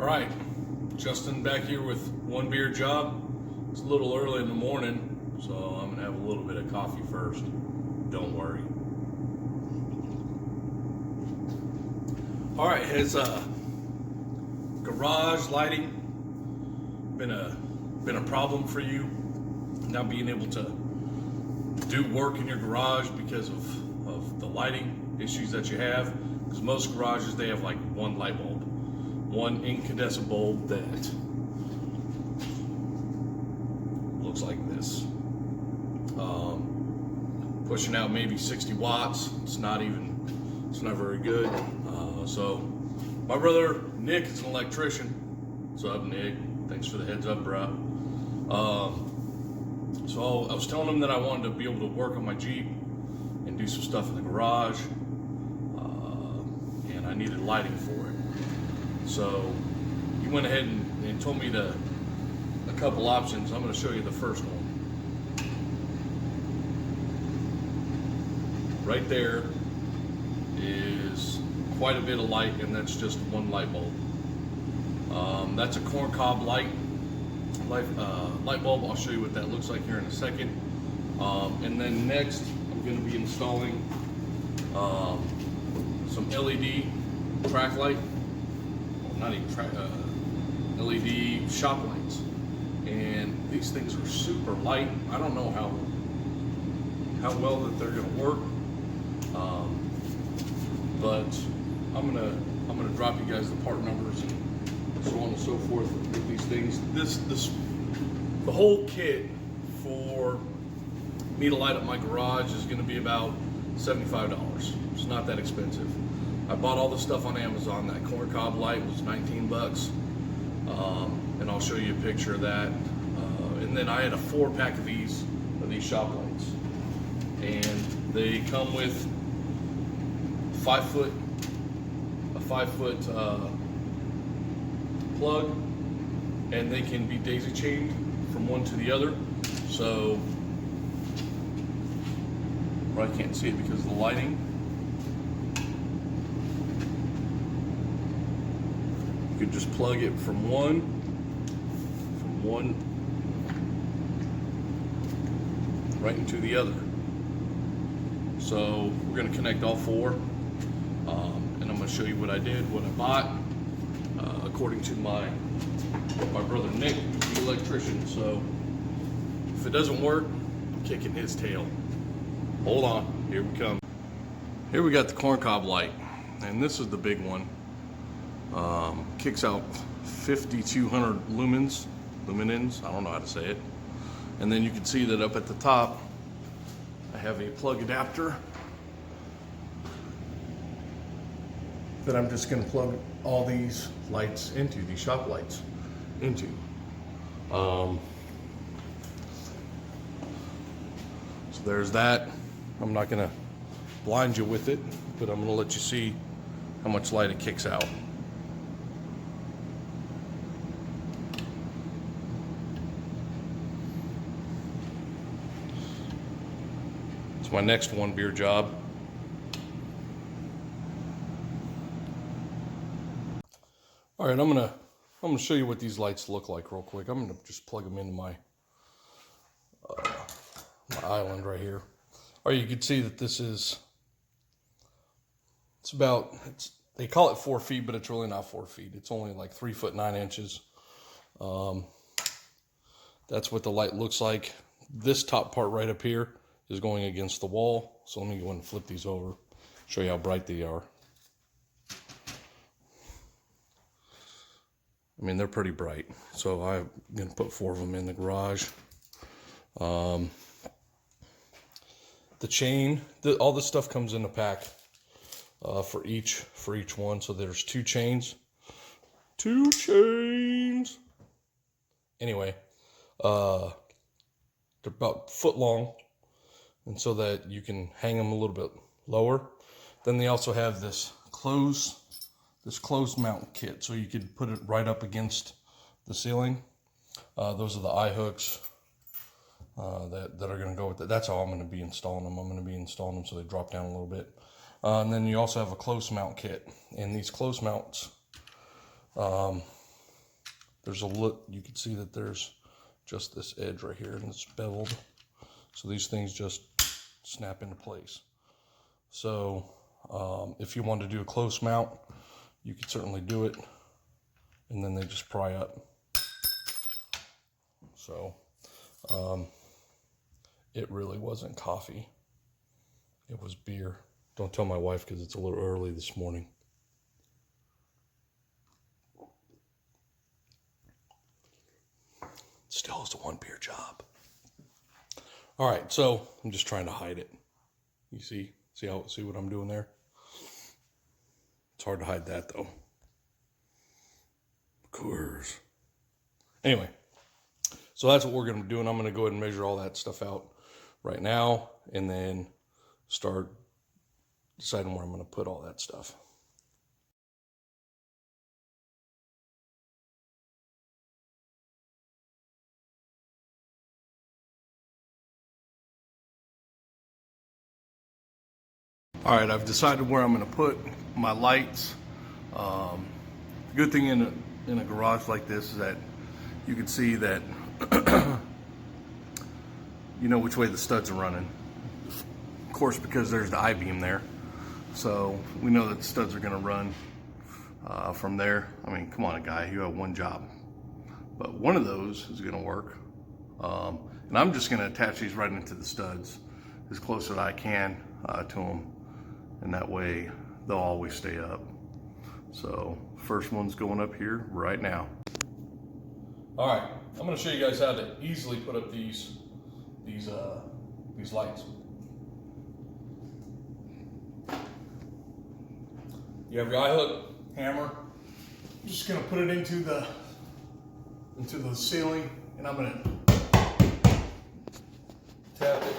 All right, Justin back here with One Beer Job. It's a little early in the morning, so I'm gonna have a little bit of coffee first. Don't worry. All right, has garage lighting been a problem for you? Not being able to do work in your garage because of the lighting issues that you have? Because most garages, they have like one light bulb, one incandescent bulb that looks like this, pushing out maybe 60 watts. It's not very good. So my brother Nick is an electrician. What's up, Nick? Thanks for the heads up, bro. So I was telling him that I wanted to be able to work on my Jeep and do some stuff in the garage, and I needed lighting for it. So he went ahead and told me a couple options. I'm going to show you the first one. Right there is quite a bit of light, and that's just one light bulb. That's a corncob light bulb. I'll show you what that looks like here in a second. And then next, I'm going to be installing some LED track light, well, not even track, LED shop lights. And these things are super light. I don't know how well that they're going to work, but I'm gonna drop you guys the part numbers and so on and so forth with these things. The whole kit for me to light up my garage is going to be about $75. It's not that expensive. I bought all the stuff on Amazon. That corncob light was 19 bucks, and I'll show you a picture of that. And then I had a 4-pack of these shop lights, and they come with a 5-foot plug, and they can be daisy chained from one to the other. So, I can't see it because of the lighting. You could just plug it from one right into the other. So we're going to connect all four, and I'm going to show you what I did, what I bought, according to my brother Nick, who's the electrician. So if it doesn't work, I'm kicking his tail. Hold on, here we come. Here we got the corncob light, and this is the big one. Kicks out 5,200 luminance, I don't know how to say it. And then you can see that up at the top, I have a plug adapter that I'm just going to plug all these lights into, these shop lights into. So there's that. I'm not going to blind you with it, but I'm going to let you see how much light it kicks out. It's my next One Beer Job. All right, I'm gonna show you what these lights look like real quick. I'm gonna just plug them into my island right here. All right, you can see that this is, they call it 4 feet, but it's really not 4 feet. It's only like 3 foot 9 inches. That's what the light looks like. This top part right up here is going against the wall. So let me go and flip these over, show you how bright they are. I mean, they're pretty bright. So I'm going to put 4 of them in the garage. The chain, all this stuff comes in a pack for each one. So there's 2 chains. 2 chains. Anyway, they're about a foot long, and so that you can hang them a little bit lower. Then they also have this closed mount kit, so you could put it right up against the ceiling. Those are the eye hooks that are going to go with it. That's how I'm going to be installing them. I'm going to be installing them so they drop down a little bit. And then you also have a close mount kit, and these close mounts there's a look, you can see that there's just this edge right here and it's beveled. So these things just snap into place. So if you want to do a close mount, you could certainly do it, and then they just pry up. So it really wasn't coffee, it was beer. Don't tell my wife because it's a little early this morning. Still is a one beer job. All right, so I'm just trying to hide it. You see what I'm doing there? It's hard to hide that though. Of course. Anyway, so that's what we're going to do, and I'm going to go ahead and measure all that stuff out right now, and then start deciding where I'm going to put all that stuff. All right, I've decided where I'm going to put my lights. The good thing in a garage like this is that you can see that you know which way the studs are running. Of course, because there's the I-beam there. So we know that the studs are going to run from there. I mean, come on, guy, you have one job. But one of those is going to work. And I'm just going to attach these right into the studs as close as I can to them. And that way they'll always stay up. So first one's going up here right now. All right, I'm going to show you guys how to easily put up these lights. You have your eye hook, hammer. I'm just going to put it into the ceiling, and I'm going to tap it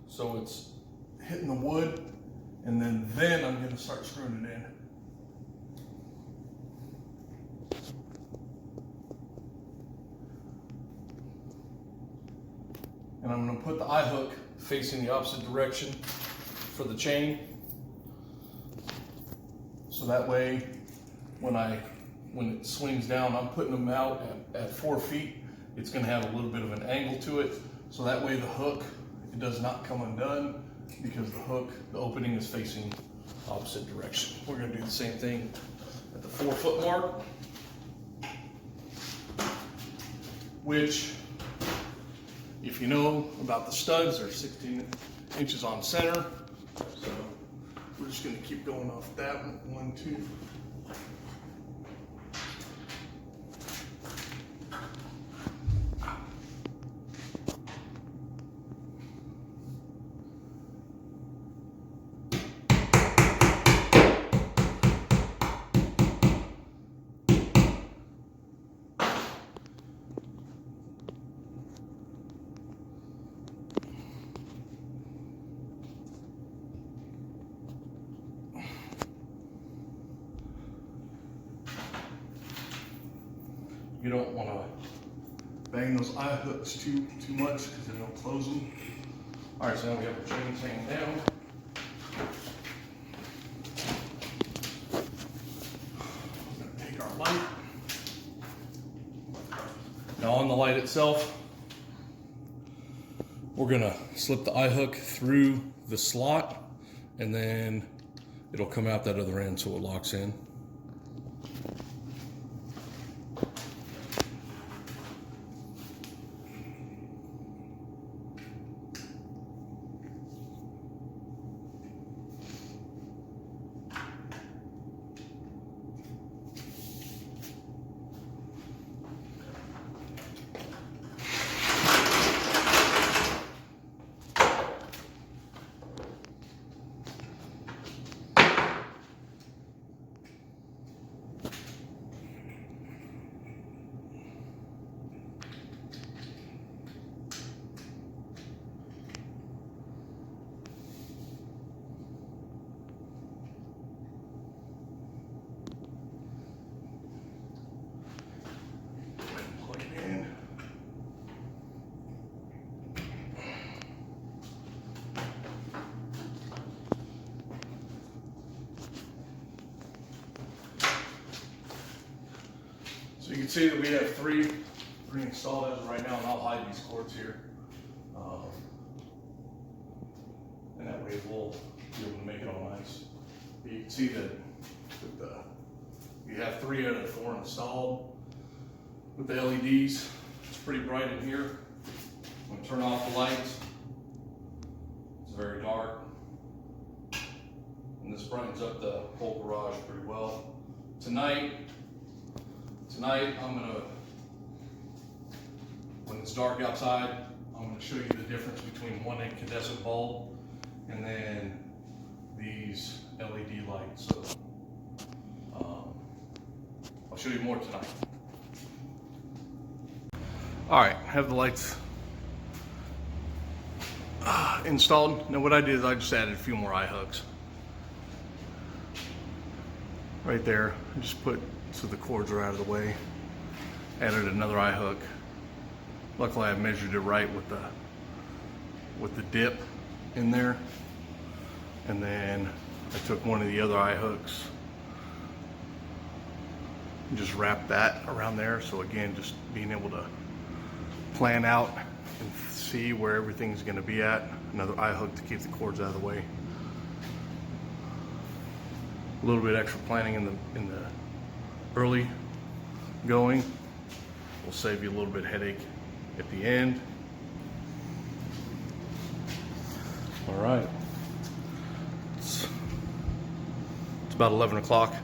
so it's hitting the wood, and then I'm going to start screwing it in. And I'm going to put the eye hook facing the opposite direction for the chain. So that way, when it swings down, I'm putting them out at 4 feet. It's going to have a little bit of an angle to it. So that way the hook, it does not come undone because the opening is facing opposite direction. We're going to do the same thing at the 4 foot mark, which, if you know about the studs, they're 16 inches on center. So we're just going to keep going off that one. 1, 2. You don't want to bang those eye hooks too much because then they'll close them. All right, so now we have our chains hanging down. We're going to take our light. Now on the light itself, we're going to slip the eye hook through the slot, and then it'll come out that other end so it locks in. So you can see that we have three installed as of right now, and I'll hide these cords here. And that way we'll be able to make it all nice. But you can see that you have 3 out of the 4 installed with the LEDs. It's pretty bright in here. I'm going to turn off the lights. It's very dark. And this brightens up the whole garage pretty well. Tonight I'm going to, when it's dark outside, I'm going to show you the difference between one incandescent bulb and then these LED lights. So I'll show you more tonight. All right, have the lights installed. Now what I did is I just added a few more eye hooks. Right there, I just put so the cords are out of the way. Added another eye hook. Luckily I measured it right with the dip in there. And then I took one of the other eye hooks and just wrapped that around there. So again, just being able to plan out and see where everything's going to be at. Another eye hook to keep the cords out of the way. A little bit extra planning in the early going will save you a little bit of headache at the end. All right, it's about 11 o'clock.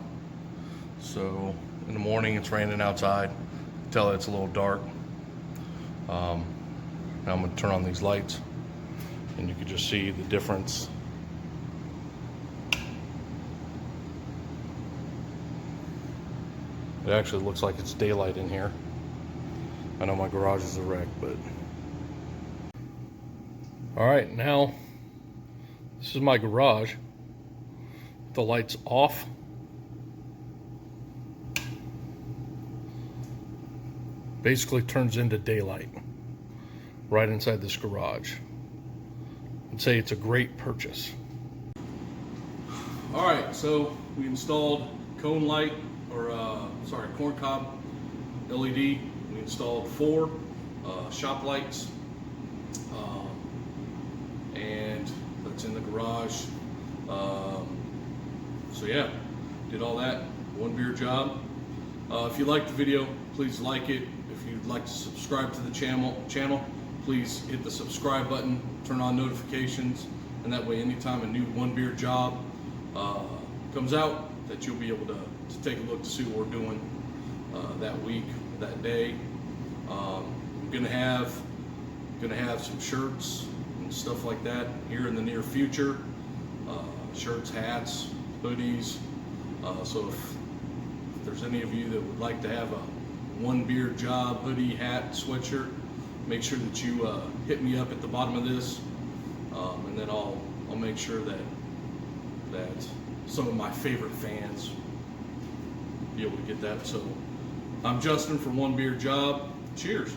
So in the morning it's raining outside. Tell it's a little dark. Now I'm going to turn on these lights, and you can just see the difference. It actually looks like it's daylight in here. I know my garage is a wreck, but... All right, now this is my garage. The lights off. Basically turns into daylight right inside this garage. I'd say it's a great purchase. All right, so we installed cone light, or corn cob LED. We installed 4 shop lights, and that's in the garage. So yeah, did all that, one beer job. If you liked the video, please like it. If you'd like to subscribe to the channel, please hit the subscribe button, turn on notifications, and that way anytime a new one beer job comes out, that you'll be able to take a look to see what we're doing that week, that day. I'm gonna have some shirts and stuff like that here in the near future. Shirts, hats, hoodies. So if there's any of you that would like to have a one beer job hoodie, hat, sweatshirt, make sure that you hit me up at the bottom of this, and then I'll make sure that some of my favorite fans be able to get that. So I'm Justin from One Beer Job. Cheers.